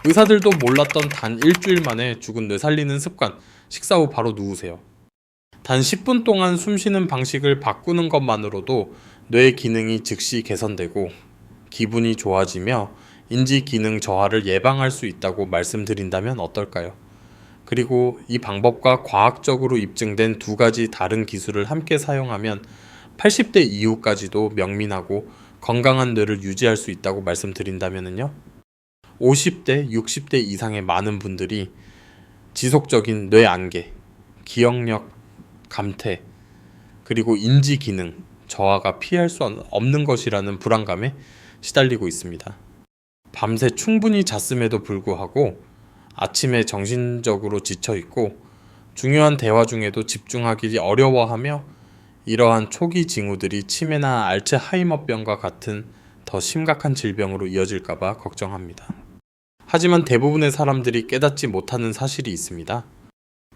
의사들도 몰랐던 단 일주일 만에 죽은 뇌 살리는 습관, 식사 후 바로 누우세요. 단 10분 동안 숨쉬는 방식을 바꾸는 것만으로도 뇌 기능이 즉시 개선되고 기분이 좋아지며 인지 기능 저하를 예방할 수 있다고 말씀드린다면 어떨까요? 그리고 이 방법과 과학적으로 입증된 두 가지 다른 기술을 함께 사용하면 80대 이후까지도 명민하고 건강한 뇌를 유지할 수 있다고 말씀드린다면요. 50대, 60대 이상의 많은 분들이 지속적인 뇌 안개, 기억력 감퇴, 그리고 인지 기능 저하가 피할 수 없는 것이라는 불안감에 시달리고 있습니다. 밤새 충분히 잤음에도 불구하고 아침에 정신적으로 지쳐 있고 중요한 대화 중에도 집중하기 어려워하며 이러한 초기 징후들이 치매나 알츠하이머병과 같은 더 심각한 질병으로 이어질까봐 걱정합니다. 하지만 대부분의 사람들이 깨닫지 못하는 사실이 있습니다.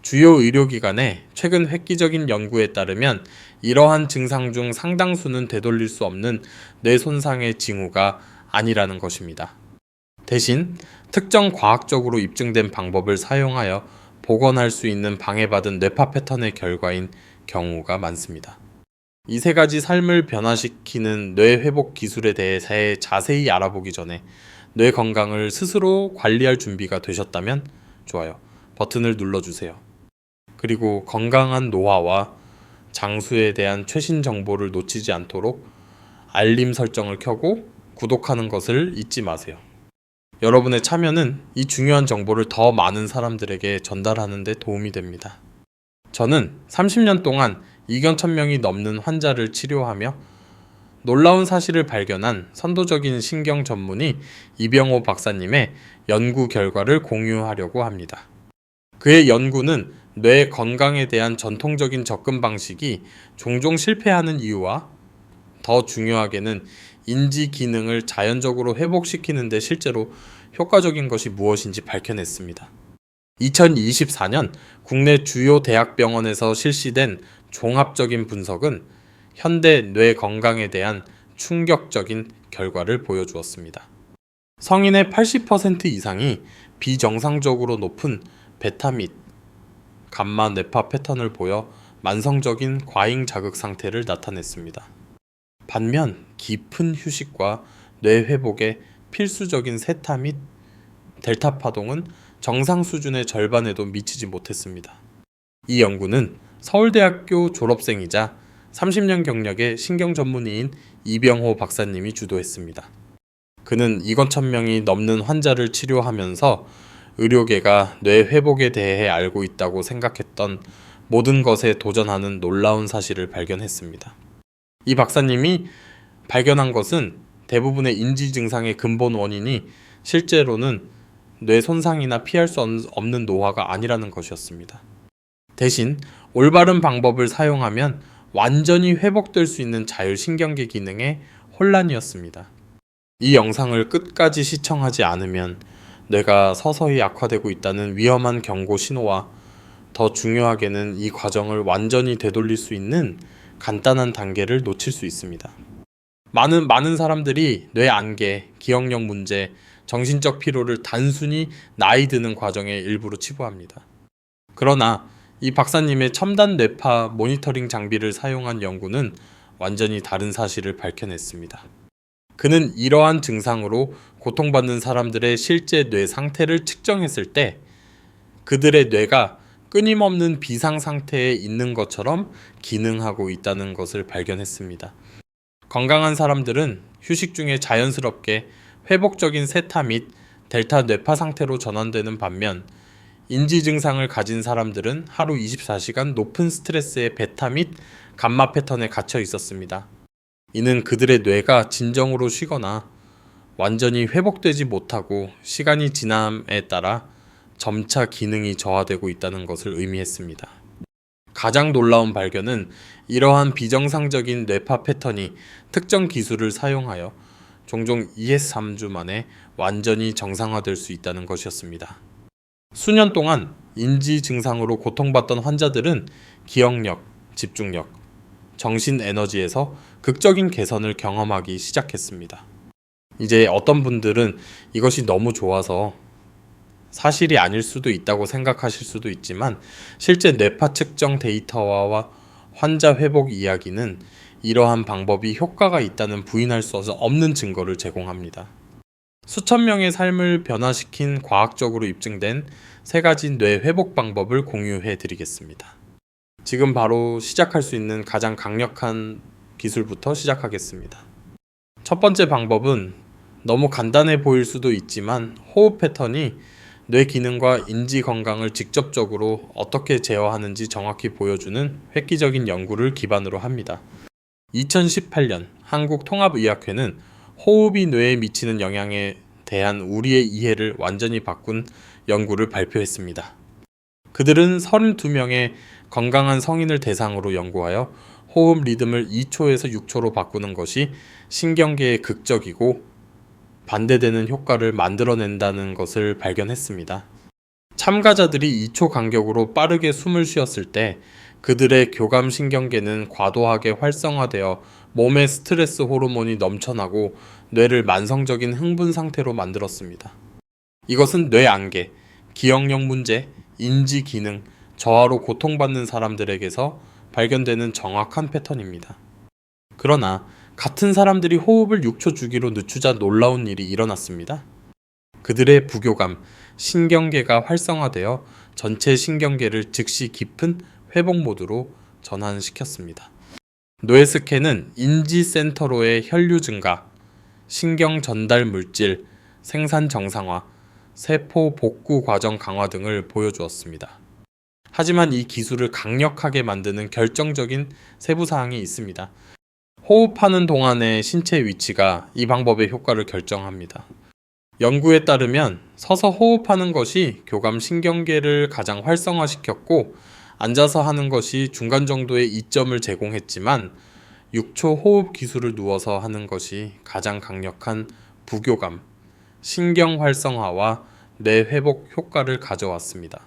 주요 의료기관의 최근 획기적인 연구에 따르면 이러한 증상 중 상당수는 되돌릴 수 없는 뇌 손상의 징후가 아니라는 것입니다. 대신 특정 과학적으로 입증된 방법을 사용하여 복원할 수 있는 방해받은 뇌파 패턴의 결과인 경우가 많습니다. 이 세 가지 삶을 변화시키는 뇌 회복 기술에 대해 자세히 알아보기 전에 뇌 건강을 스스로 관리할 준비가 되셨다면 좋아요 버튼을 눌러주세요. 그리고 건강한 노화와 장수에 대한 최신 정보를 놓치지 않도록 알림 설정을 켜고 구독하는 것을 잊지 마세요. 여러분의 참여는 이 중요한 정보를 더 많은 사람들에게 전달하는 데 도움이 됩니다. 저는 30년 동안 2천 1,000명이 넘는 환자를 치료하며 놀라운 사실을 발견한 선도적인 신경 전문의 이병호 박사님의 연구 결과를 공유하려고 합니다. 그의 연구는 뇌 건강에 대한 전통적인 접근 방식이 종종 실패하는 이유와 더 중요하게는 인지 기능을 자연적으로 회복시키는 데 실제로 효과적인 것이 무엇인지 밝혀냈습니다. 2024년 국내 주요 대학병원에서 실시된 종합적인 분석은 현대 뇌 건강에 대한 충격적인 결과를 보여주었습니다. 성인의 80% 이상이 비정상적으로 높은 베타 및 감마 뇌파 패턴을 보여 만성적인 과잉 자극 상태를 나타냈습니다. 반면 깊은 휴식과 뇌 회복에 필수적인 세타 및 델타 파동은 정상 수준의 절반에도 미치지 못했습니다. 이 연구는 서울대학교 졸업생이자 30년 경력의 신경 전문의인 이병호 박사님이 주도했습니다. 그는 2천 1,000명이 넘는 환자를 치료하면서 의료계가 뇌 회복에 대해 알고 있다고 생각했던 모든 것에 도전하는 놀라운 사실을 발견했습니다. 이 박사님이 발견한 것은 대부분의 인지 증상의 근본 원인이 실제로는 뇌 손상이나 피할 수 없는 노화가 아니라는 것이었습니다. 대신 올바른 방법을 사용하면 완전히 회복될 수 있는 자율신경계 기능의 혼란이었습니다. 이 영상을 끝까지 시청하지 않으면 뇌가 서서히 악화되고 있다는 위험한 경고 신호와 더 중요하게는 이 과정을 완전히 되돌릴 수 있는 간단한 단계를 놓칠 수 있습니다. 많은 사람들이 뇌 안개, 기억력 문제, 정신적 피로를 단순히 나이 드는 과정의 일부로 치부합니다. 그러나 이 박사님의 첨단 뇌파 모니터링 장비를 사용한 연구는 완전히 다른 사실을 밝혀냈습니다. 그는 이러한 증상으로 고통받는 사람들의 실제 뇌 상태를 측정했을 때 그들의 뇌가 끊임없는 비상 상태에 있는 것처럼 기능하고 있다는 것을 발견했습니다. 건강한 사람들은 휴식 중에 자연스럽게 회복적인 세타 및 델타 뇌파 상태로 전환되는 반면 인지 증상을 가진 사람들은 하루 24시간 높은 스트레스의 베타 및 감마 패턴에 갇혀 있었습니다. 이는 그들의 뇌가 진정으로 쉬거나 완전히 회복되지 못하고 시간이 지남에 따라 점차 기능이 저하되고 있다는 것을 의미했습니다. 가장 놀라운 발견은 이러한 비정상적인 뇌파 패턴이 특정 기술을 사용하여 종종 2-3주 만에 완전히 정상화될 수 있다는 것이었습니다. 수년 동안 인지 증상으로 고통받던 환자들은 기억력, 집중력, 정신 에너지에서 극적인 개선을 경험하기 시작했습니다. 이제 어떤 분들은 이것이 너무 좋아서 사실이 아닐 수도 있다고 생각하실 수도 있지만 실제 뇌파 측정 데이터와 환자 회복 이야기는 이러한 방법이 효과가 있다는 부인할 수 없는 증거를 제공합니다. 수천 명의 삶을 변화시킨 과학적으로 입증된 3가지 뇌 회복 방법을 공유해 드리겠습니다. 지금 바로 시작할 수 있는 가장 강력한 기술부터 시작하겠습니다. 첫 번째 방법은 너무 간단해 보일 수도 있지만 호흡 패턴이 뇌 기능과 인지 건강을 직접적으로 어떻게 제어하는지 정확히 보여주는 획기적인 연구를 기반으로 합니다. 2018년 한국통합의학회는 호흡이 뇌에 미치는 영향에 대한 우리의 이해를 완전히 바꾼 연구를 발표했습니다. 그들은 32명의 건강한 성인을 대상으로 연구하여 호흡 리듬을 2초에서 6초로 바꾸는 것이 신경계에 극적이고 반대되는 효과를 만들어낸다는 것을 발견했습니다. 참가자들이 2초 간격으로 빠르게 숨을 쉬었을 때 그들의 교감신경계는 과도하게 활성화되어 몸의 스트레스 호르몬이 넘쳐나고 뇌를 만성적인 흥분 상태로 만들었습니다. 이것은 뇌안개, 기억력 문제, 인지 기능, 저하로 고통받는 사람들에게서 발견되는 정확한 패턴입니다. 그러나 같은 사람들이 호흡을 6초 주기로 늦추자 놀라운 일이 일어났습니다. 그들의 부교감, 신경계가 활성화되어 전체 신경계를 즉시 깊은 회복 모드로 전환시켰습니다. 뇌 스캔은 인지센터로의 혈류 증가, 신경 전달 물질, 생산 정상화, 세포 복구 과정 강화 등을 보여주었습니다. 하지만 이 기술을 강력하게 만드는 결정적인 세부사항이 있습니다. 호흡하는 동안의 신체 위치가 이 방법의 효과를 결정합니다. 연구에 따르면 서서 호흡하는 것이 교감 신경계를 가장 활성화시켰고 앉아서 하는 것이 중간 정도의 이점을 제공했지만 6초 호흡 기술을 누워서 하는 것이 가장 강력한 부교감, 신경 활성화와 뇌 회복 효과를 가져왔습니다.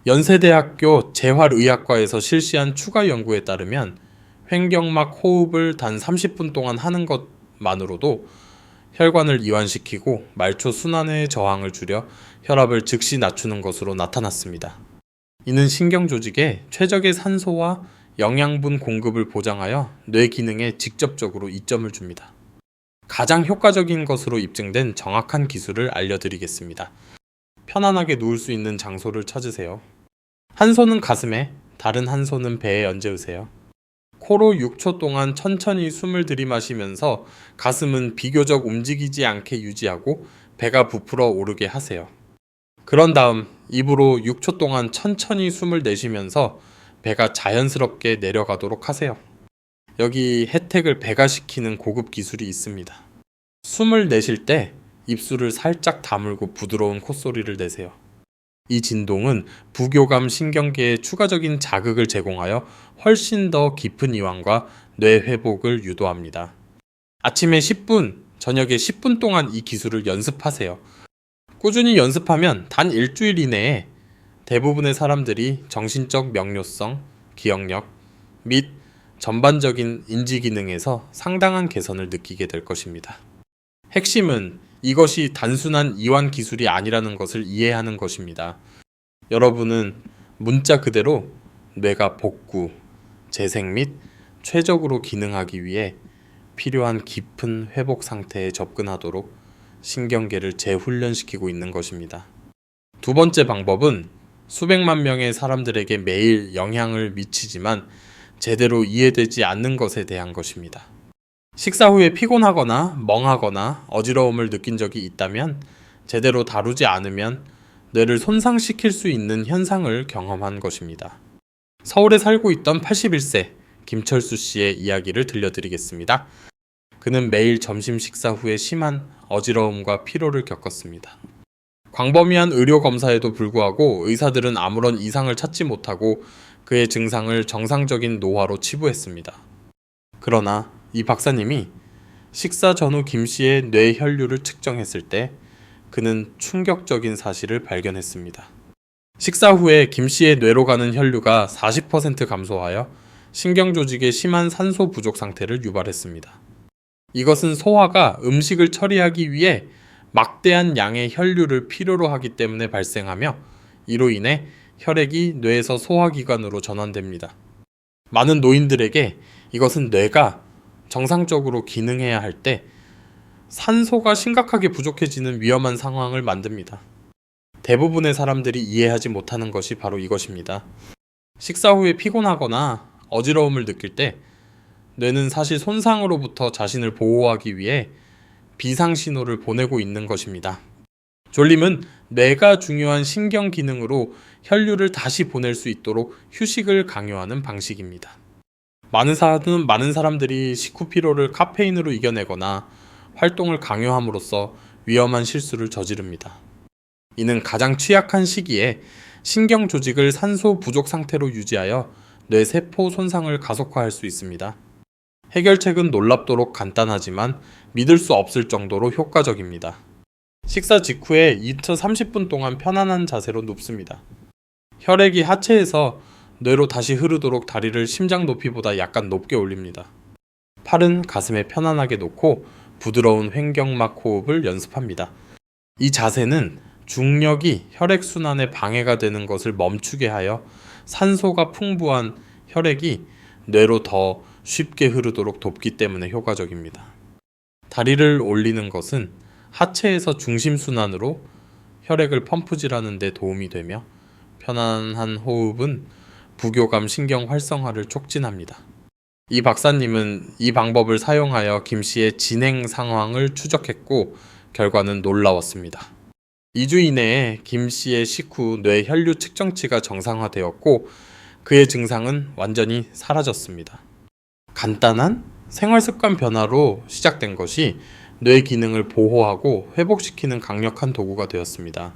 연세대학교 재활의학과에서 실시한 추가 연구에 따르면 횡격막 호흡을 단 30분 동안 하는 것만으로도 혈관을 이완시키고 말초 순환의 저항을 줄여 혈압을 즉시 낮추는 것으로 나타났습니다. 이는 신경 조직에 최적의 산소와 영양분 공급을 보장하여 뇌 기능에 직접적으로 이점을 줍니다. 가장 효과적인 것으로 입증된 정확한 기술을 알려드리겠습니다. 편안하게 누울 수 있는 장소를 찾으세요. 한 손은 가슴에, 다른 한 손은 배에 얹으세요. 코로 6초 동안 천천히 숨을 들이마시면서 가슴은 비교적 움직이지 않게 유지하고 배가 부풀어 오르게 하세요. 그런 다음 입으로 6초 동안 천천히 숨을 내쉬면서 배가 자연스럽게 내려가도록 하세요. 여기 혜택을 배가시키는 고급 기술이 있습니다. 숨을 내쉴 때 입술을 살짝 다물고 부드러운 콧소리를 내세요. 이 진동은 부교감 신경계에 추가적인 자극을 제공하여 훨씬 더 깊은 이완과 뇌 회복을 유도합니다. 아침에 10분, 저녁에 10분 동안 이 기술을 연습하세요. 꾸준히 연습하면 단 일주일 이내에 대부분의 사람들이 정신적 명료성, 기억력 및 전반적인 인지 기능에서 상당한 개선을 느끼게 될 것입니다. 핵심은 이것이 단순한 이완 기술이 아니라는 것을 이해하는 것입니다. 여러분은 문자 그대로 뇌가 복구, 재생 및 최적으로 기능하기 위해 필요한 깊은 회복 상태에 접근하도록 신경계를 재훈련시키고 있는 것입니다. 두 번째 방법은 수백만 명의 사람들에게 매일 영향을 미치지만 제대로 이해되지 않는 것에 대한 것입니다. 식사 후에 피곤하거나 멍하거나 어지러움을 느낀 적이 있다면 제대로 다루지 않으면 뇌를 손상시킬 수 있는 현상을 경험한 것입니다. 서울에 살고 있던 81세 김철수 씨의 이야기를 들려드리겠습니다. 그는 매일 점심 식사 후에 심한 어지러움과 피로를 겪었습니다. 광범위한 의료 검사에도 불구하고 의사들은 아무런 이상을 찾지 못하고 그의 증상을 정상적인 노화로 치부했습니다. 그러나 이 박사님이 식사 전후 김 씨의 뇌 혈류를 측정했을 때 그는 충격적인 사실을 발견했습니다. 식사 후에 김 씨의 뇌로 가는 혈류가 40% 감소하여 신경 조직의 심한 산소 부족 상태를 유발했습니다. 이것은 소화가 음식을 처리하기 위해 막대한 양의 혈류를 필요로 하기 때문에 발생하며 이로 인해 혈액이 뇌에서 소화기관으로 전환됩니다. 많은 노인들에게 이것은 뇌가 정상적으로 기능해야 할 때 산소가 심각하게 부족해지는 위험한 상황을 만듭니다. 대부분의 사람들이 이해하지 못하는 것이 바로 이것입니다. 식사 후에 피곤하거나 어지러움을 느낄 때 뇌는 사실 손상으로부터 자신을 보호하기 위해 비상신호를 보내고 있는 것입니다. 졸림은 뇌가 중요한 신경 기능으로 혈류를 다시 보낼 수 있도록 휴식을 강요하는 방식입니다. 많은 사람들이 식후 피로를 카페인으로 이겨내거나 활동을 강요함으로써 위험한 실수를 저지릅니다. 이는 가장 취약한 시기에 신경 조직을 산소 부족 상태로 유지하여 뇌 세포 손상을 가속화할 수 있습니다. 해결책은 놀랍도록 간단하지만 믿을 수 없을 정도로 효과적입니다. 식사 직후에 2-30분 동안 편안한 자세로 눕습니다. 혈액이 하체에서 뇌로 다시 흐르도록 다리를 심장 높이보다 약간 높게 올립니다. 팔은 가슴에 편안하게 놓고 부드러운 횡격막 호흡을 연습합니다. 이 자세는 중력이 혈액순환에 방해가 되는 것을 멈추게 하여 산소가 풍부한 혈액이 뇌로 더 쉽게 흐르도록 돕기 때문에 효과적입니다. 다리를 올리는 것은 하체에서 중심순환으로 혈액을 펌프질하는 데 도움이 되며 편안한 호흡은 부교감 신경 활성화를 촉진합니다. 이 박사님은 이 방법을 사용하여 김 씨의 진행 상황을 추적했고 결과는 놀라웠습니다. 2주 이내에 김 씨의 식후 뇌 혈류 측정치가 정상화되었고 그의 증상은 완전히 사라졌습니다. 간단한 생활습관 변화로 시작된 것이 뇌 기능을 보호하고 회복시키는 강력한 도구가 되었습니다.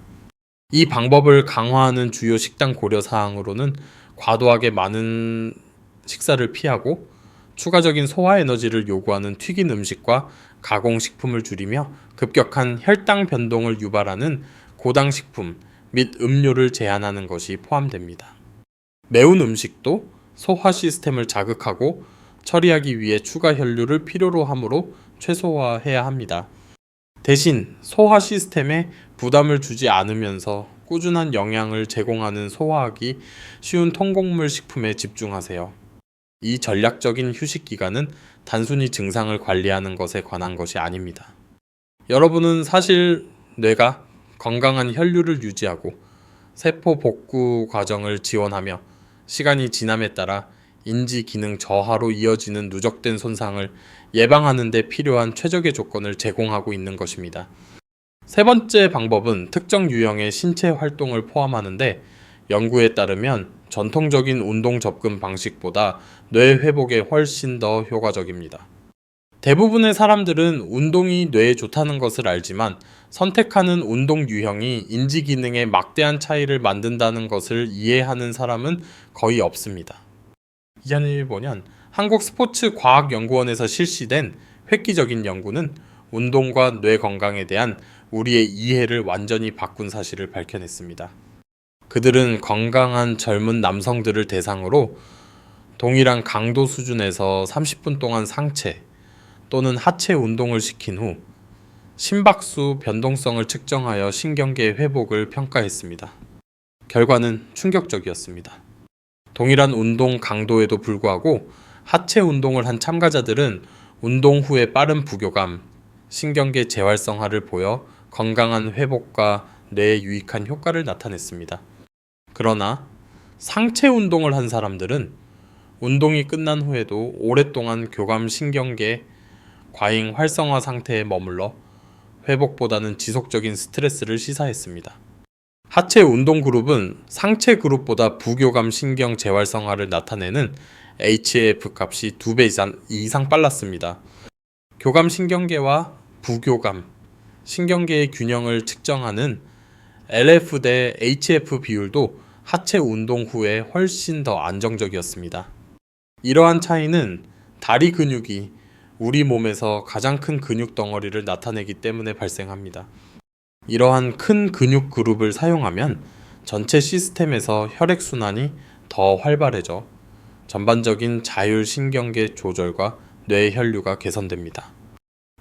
이 방법을 강화하는 주요 식단 고려 사항으로는 과도하게 많은 식사를 피하고 추가적인 소화 에너지를 요구하는 튀긴 음식과 가공식품을 줄이며 급격한 혈당 변동을 유발하는 고당식품 및 음료를 제한하는 것이 포함됩니다. 매운 음식도 소화 시스템을 자극하고 처리하기 위해 추가 혈류를 필요로 하므로 최소화해야 합니다. 대신 소화 시스템에 부담을 주지 않으면서 꾸준한 영양을 제공하는 소화하기 쉬운 통곡물 식품에 집중하세요. 이 전략적인 휴식 기간은 단순히 증상을 관리하는 것에 관한 것이 아닙니다. 여러분은 사실 뇌가 건강한 혈류를 유지하고 세포 복구 과정을 지원하며 시간이 지남에 따라 인지 기능 저하로 이어지는 누적된 손상을 예방하는 데 필요한 최적의 조건을 제공하고 있는 것입니다. 세 번째 방법은 특정 유형의 신체 활동을 포함하는데 연구에 따르면 전통적인 운동 접근 방식보다 뇌 회복에 훨씬 더 효과적입니다. 대부분의 사람들은 운동이 뇌에 좋다는 것을 알지만 선택하는 운동 유형이 인지 기능에 막대한 차이를 만든다는 것을 이해하는 사람은 거의 없습니다. 2015년 한국스포츠과학연구원에서 실시된 획기적인 연구는 운동과 뇌 건강에 대한 우리의 이해를 완전히 바꾼 사실을 밝혀냈습니다. 그들은 건강한 젊은 남성들을 대상으로 동일한 강도 수준에서 30분 동안 상체 또는 하체 운동을 시킨 후 심박수 변동성을 측정하여 신경계 회복을 평가했습니다. 결과는 충격적이었습니다. 동일한 운동 강도에도 불구하고 하체 운동을 한 참가자들은 운동 후에 빠른 부교감, 신경계 재활성화를 보여 건강한 회복과 뇌에 유익한 효과를 나타냈습니다. 그러나 상체 운동을 한 사람들은 운동이 끝난 후에도 오랫동안 교감 신경계 과잉 활성화 상태에 머물러 회복보다는 지속적인 스트레스를 시사했습니다. 하체 운동 그룹은 상체 그룹보다 부교감 신경 재활성화를 나타내는 HF 값이 2배 이상 빨랐습니다. 교감 신경계와 부교감 신경계의 균형을 측정하는 LF 대 HF 비율도 하체 운동 후에 훨씬 더 안정적이었습니다. 이러한 차이는 다리 근육이 우리 몸에서 가장 큰 근육 덩어리를 나타내기 때문에 발생합니다. 이러한 큰 근육 그룹을 사용하면 전체 시스템에서 혈액순환이 더 활발해져 전반적인 자율신경계 조절과 뇌 혈류가 개선됩니다.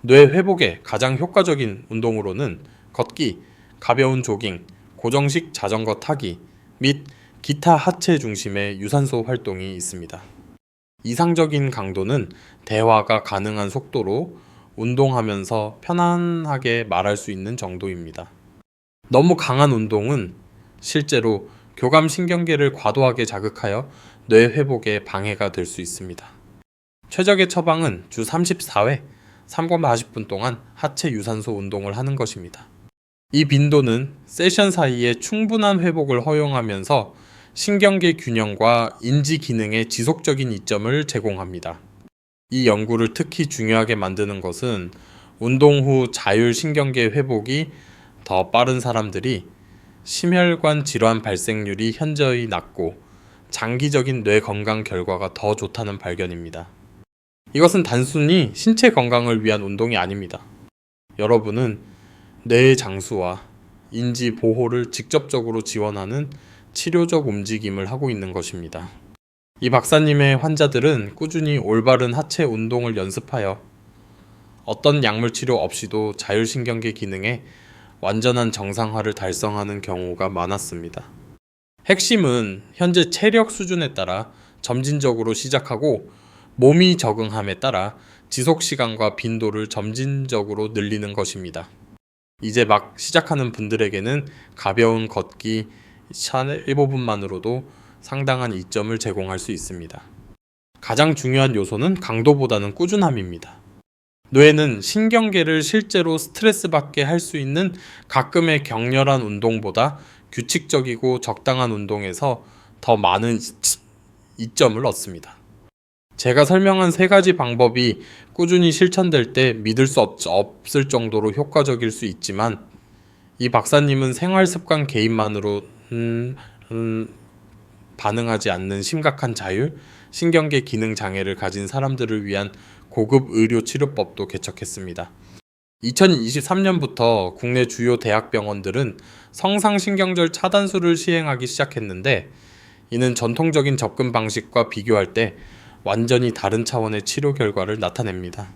뇌 회복에 가장 효과적인 운동으로는 걷기, 가벼운 조깅, 고정식 자전거 타기 및 기타 하체 중심의 유산소 활동이 있습니다. 이상적인 강도는 대화가 가능한 속도로 운동하면서 편안하게 말할 수 있는 정도입니다. 너무 강한 운동은 실제로 교감신경계를 과도하게 자극하여 뇌 회복에 방해가 될 수 있습니다. 최적의 처방은 주 34회 3,40분 동안 하체 유산소 운동을 하는 것입니다. 이 빈도는 세션 사이에 충분한 회복을 허용하면서 신경계 균형과 인지 기능에 지속적인 이점을 제공합니다. 이 연구를 특히 중요하게 만드는 것은 운동 후 자율신경계 회복이 더 빠른 사람들이 심혈관 질환 발생률이 현저히 낮고 장기적인 뇌 건강 결과가 더 좋다는 발견입니다. 이것은 단순히 신체 건강을 위한 운동이 아닙니다. 여러분은 뇌의 장수와 인지 보호를 직접적으로 지원하는 치료적 움직임을 하고 있는 것입니다. 이 박사님의 환자들은 꾸준히 올바른 하체 운동을 연습하여 어떤 약물 치료 없이도 자율신경계 기능에 완전한 정상화를 달성하는 경우가 많았습니다. 핵심은 현재 체력 수준에 따라 점진적으로 시작하고 몸이 적응함에 따라 지속시간과 빈도를 점진적으로 늘리는 것입니다. 이제 막 시작하는 분들에게는 가벼운 걷기 15분만으로도 상당한 이점을 제공할 수 있습니다. 가장 중요한 요소는 강도보다는 꾸준함입니다. 뇌는 신경계를 실제로 스트레스 받게 할 수 있는 가끔의 격렬한 운동보다 규칙적이고 적당한 운동에서 더 많은 이점을 얻습니다. 제가 설명한 3가지 방법이 꾸준히 실천될 때 믿을 수 없을 정도로 효과적일 수 있지만 이 박사님은 생활습관 개입만으로 반응하지 않는 심각한 자율, 신경계 기능 장애를 가진 사람들을 위한 고급 의료 치료법도 개척했습니다. 2023년부터 국내 주요 대학병원들은 성상신경절 차단술을 시행하기 시작했는데 이는 전통적인 접근 방식과 비교할 때 완전히 다른 차원의 치료 결과를 나타냅니다.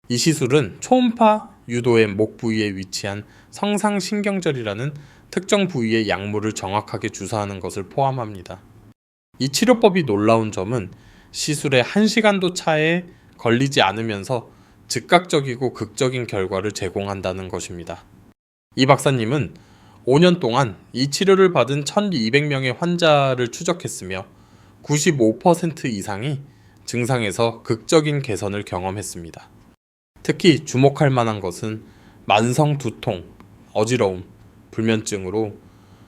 이 시술은 초음파 유도의 목 부위에 위치한 성상신경절이라는 특정 부위의 약물을 정확하게 주사하는 것을 포함합니다. 이 치료법이 놀라운 점은 시술에 1시간도 차에 걸리지 않으면서 즉각적이고 극적인 결과를 제공한다는 것입니다. 이 박사님은 5년 동안 이 치료를 받은 1200명의 환자를 추적했으며 95% 이상이 증상에서 극적인 개선을 경험했습니다. 특히 주목할 만한 것은 만성 두통, 어지러움, 불면증으로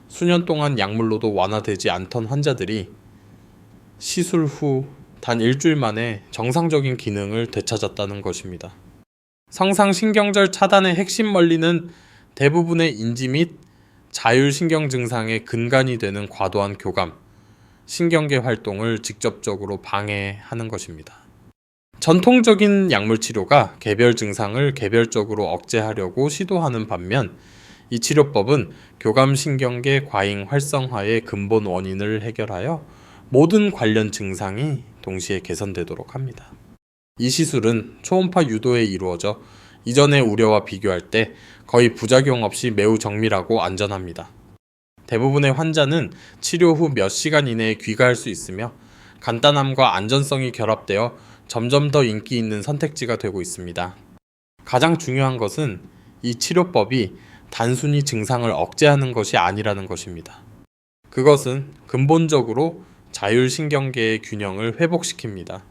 수년 동안 약물로도 완화되지 않던 환자들이 시술 후 단 일주일 만에 정상적인 기능을 되찾았다는 것입니다. 성상신경절 차단의 핵심 원리는 대부분의 인지 및 자율신경 증상의 근간이 되는 과도한 교감, 신경계 활동을 직접적으로 방해하는 것입니다. 전통적인 약물 치료가 개별 증상을 개별적으로 억제하려고 시도하는 반면 이 치료법은 교감신경계 과잉 활성화의 근본 원인을 해결하여 모든 관련 증상이 동시에 개선되도록 합니다. 이 시술은 초음파 유도에 이루어져 이전의 우려와 비교할 때 거의 부작용 없이 매우 정밀하고 안전합니다. 대부분의 환자는 치료 후 몇 시간 이내에 귀가할 수 있으며 간단함과 안전성이 결합되어 점점 더 인기 있는 선택지가 되고 있습니다. 가장 중요한 것은 이 치료법이 단순히 증상을 억제하는 것이 아니라는 것입니다. 그것은 근본적으로 자율신경계의 균형을 회복시킵니다.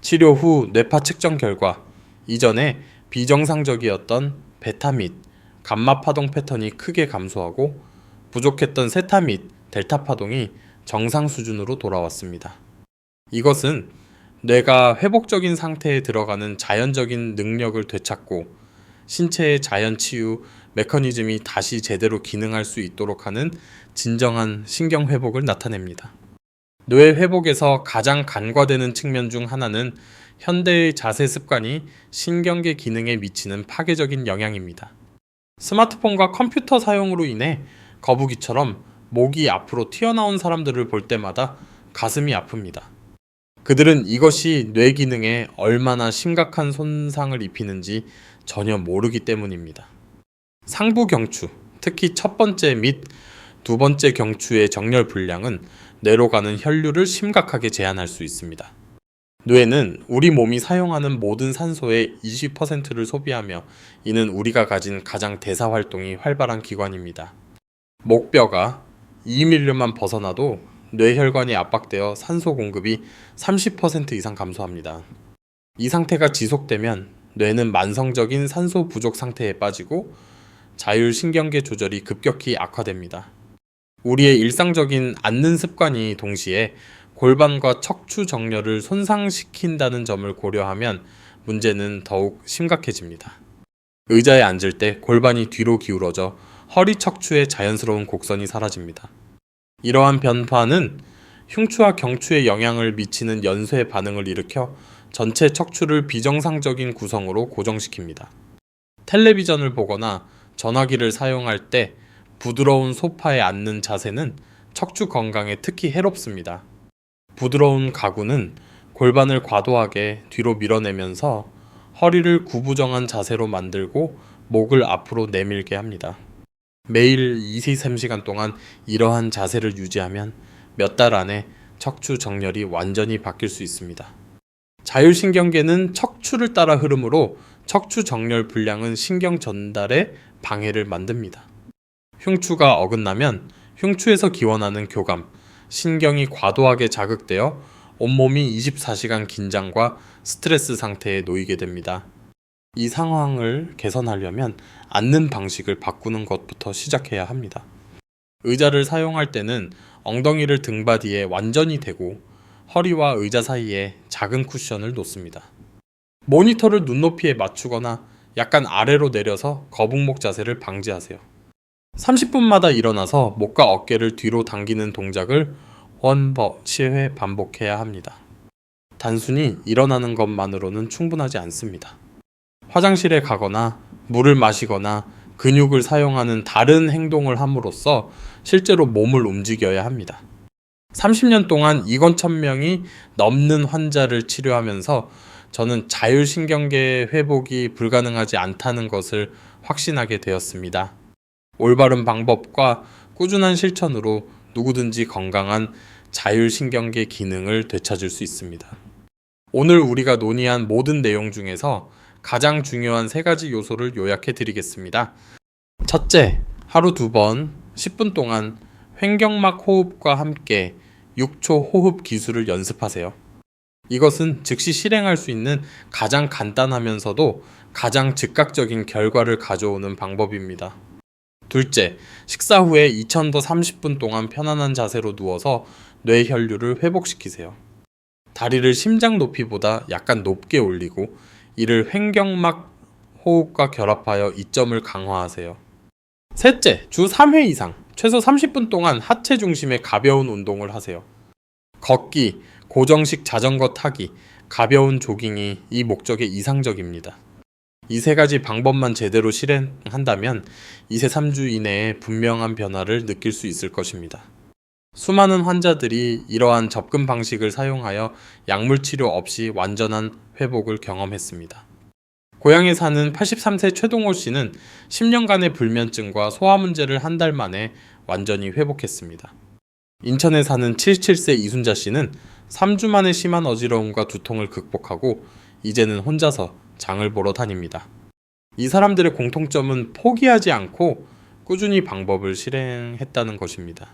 치료 후 뇌파 측정 결과 이전에 비정상적이었던 베타 및 감마 파동 패턴이 크게 감소하고 부족했던 세타 및 델타 파동이 정상 수준으로 돌아왔습니다. 이것은 뇌가 회복적인 상태에 들어가는 자연적인 능력을 되찾고 신체의 자연 치유 메커니즘이 다시 제대로 기능할 수 있도록 하는 진정한 신경 회복을 나타냅니다. 뇌 회복에서 가장 간과되는 측면 중 하나는 현대의 자세 습관이 신경계 기능에 미치는 파괴적인 영향입니다. 스마트폰과 컴퓨터 사용으로 인해 거북이처럼 목이 앞으로 튀어나온 사람들을 볼 때마다 가슴이 아픕니다. 그들은 이것이 뇌 기능에 얼마나 심각한 손상을 입히는지 전혀 모르기 때문입니다. 상부 경추, 특히 첫 번째 및 두 번째 경추의 정렬 불량은 뇌로 가는 혈류를 심각하게 제한할 수 있습니다. 뇌는 우리 몸이 사용하는 모든 산소의 20%를 소비하며 이는 우리가 가진 가장 대사 활동이 활발한 기관입니다. 목뼈가 2mm만 벗어나도 뇌혈관이 압박되어 산소 공급이 30% 이상 감소합니다. 이 상태가 지속되면 뇌는 만성적인 산소 부족 상태에 빠지고 자율신경계 조절이 급격히 악화됩니다. 우리의 일상적인 앉는 습관이 동시에 골반과 척추 정렬을 손상시킨다는 점을 고려하면 문제는 더욱 심각해집니다. 의자에 앉을 때 골반이 뒤로 기울어져 허리 척추의 자연스러운 곡선이 사라집니다. 이러한 변화는 흉추와 경추에 영향을 미치는 연쇄 반응을 일으켜 전체 척추를 비정상적인 구성으로 고정시킵니다. 텔레비전을 보거나 전화기를 사용할 때 부드러운 소파에 앉는 자세는 척추 건강에 특히 해롭습니다. 부드러운 가구는 골반을 과도하게 뒤로 밀어내면서 허리를 구부정한 자세로 만들고 목을 앞으로 내밀게 합니다. 매일 2-3시간 동안 이러한 자세를 유지하면 몇 달 안에 척추 정렬이 완전히 바뀔 수 있습니다. 자율신경계는 척추를 따라 흐르므로 척추 정렬 불량은 신경 전달에 방해를 만듭니다. 흉추가 어긋나면 흉추에서 기원하는 교감, 신경이 과도하게 자극되어 온몸이 24시간 긴장과 스트레스 상태에 놓이게 됩니다. 이 상황을 개선하려면 앉는 방식을 바꾸는 것부터 시작해야 합니다. 의자를 사용할 때는 엉덩이를 등받이에 완전히 대고 허리와 의자 사이에 작은 쿠션을 놓습니다. 모니터를 눈높이에 맞추거나 약간 아래로 내려서 거북목 자세를 방지하세요. 30분마다 일어나서 목과 어깨를 뒤로 당기는 동작을 7회 반복해야 합니다. 단순히 일어나는 것만으로는 충분하지 않습니다. 화장실에 가거나 물을 마시거나 근육을 사용하는 다른 행동을 함으로써 실제로 몸을 움직여야 합니다. 30년 동안 2,000명이 넘는 환자를 치료하면서 저는 자율신경계 회복이 불가능하지 않다는 것을 확신하게 되었습니다. 올바른 방법과 꾸준한 실천으로 누구든지 건강한 자율신경계 기능을 되찾을 수 있습니다. 오늘 우리가 논의한 모든 내용 중에서 가장 중요한 3가지 요소를 요약해 드리겠습니다. 첫째, 하루 2번 10분 동안 횡격막 호흡과 함께 6초 호흡 기술을 연습하세요. 이것은 즉시 실행할 수 있는 가장 간단하면서도 가장 즉각적인 결과를 가져오는 방법입니다. 둘째, 식사 후에 2,000도 30분 동안 편안한 자세로 누워서 뇌 혈류를 회복시키세요. 다리를 심장 높이보다 약간 높게 올리고 이를 횡격막 호흡과 결합하여 이점을 강화하세요. 셋째, 주 3회 이상 최소 30분 동안 하체 중심의 가벼운 운동을 하세요. 걷기, 고정식 자전거 타기, 가벼운 조깅이 이 목적에 이상적입니다. 이 3가지 방법만 제대로 실행한다면 2-3주 이내에 분명한 변화를 느낄 수 있을 것입니다. 수많은 환자들이 이러한 접근 방식을 사용하여 약물 치료 없이 완전한 회복을 경험했습니다. 고향에 사는 83세 최동호 씨는 10년간의 불면증과 소화 문제를 한 달 만에 완전히 회복했습니다. 인천에 사는 77세 이순자 씨는 3주 만에 심한 어지러움과 두통을 극복하고 이제는 혼자서 장을 보러 다닙니다. 이 사람들의 공통점은 포기하지 않고 꾸준히 방법을 실행했다는 것입니다.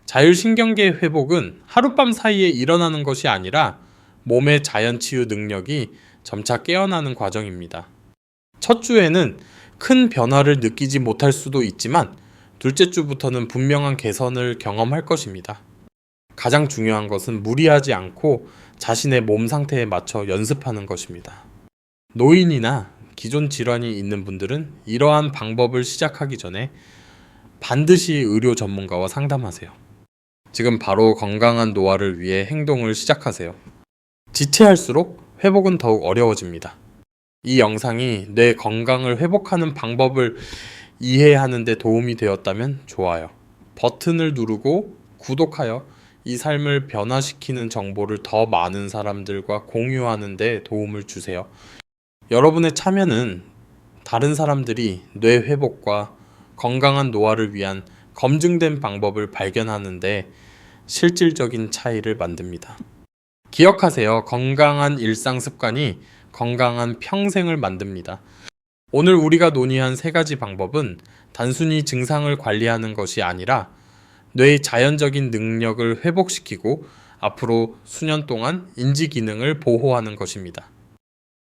자율신경계 회복은 하룻밤 사이에 일어나는 것이 아니라 몸의 자연치유 능력이 점차 깨어나는 과정입니다. 첫 주에는 큰 변화를 느끼지 못할 수도 있지만 둘째 주부터는 분명한 개선을 경험할 것입니다. 가장 중요한 것은 무리하지 않고 자신의 몸 상태에 맞춰 연습하는 것입니다. 노인이나 기존 질환이 있는 분들은 이러한 방법을 시작하기 전에 반드시 의료 전문가와 상담하세요. 지금 바로 건강한 노화를 위해 행동을 시작하세요. 지체할수록 회복은 더욱 어려워집니다. 이 영상이 뇌 건강을 회복하는 방법을 이해하는 데 도움이 되었다면 좋아요. 버튼을 누르고 구독하여 이 삶을 변화시키는 정보를 더 많은 사람들과 공유하는 데 도움을 주세요. 여러분의 참여는 다른 사람들이 뇌 회복과 건강한 노화를 위한 검증된 방법을 발견하는데 실질적인 차이를 만듭니다. 기억하세요. 건강한 일상 습관이 건강한 평생을 만듭니다. 오늘 우리가 논의한 3가지 방법은 단순히 증상을 관리하는 것이 아니라 뇌의 자연적인 능력을 회복시키고 앞으로 수년 동안 인지 기능을 보호하는 것입니다.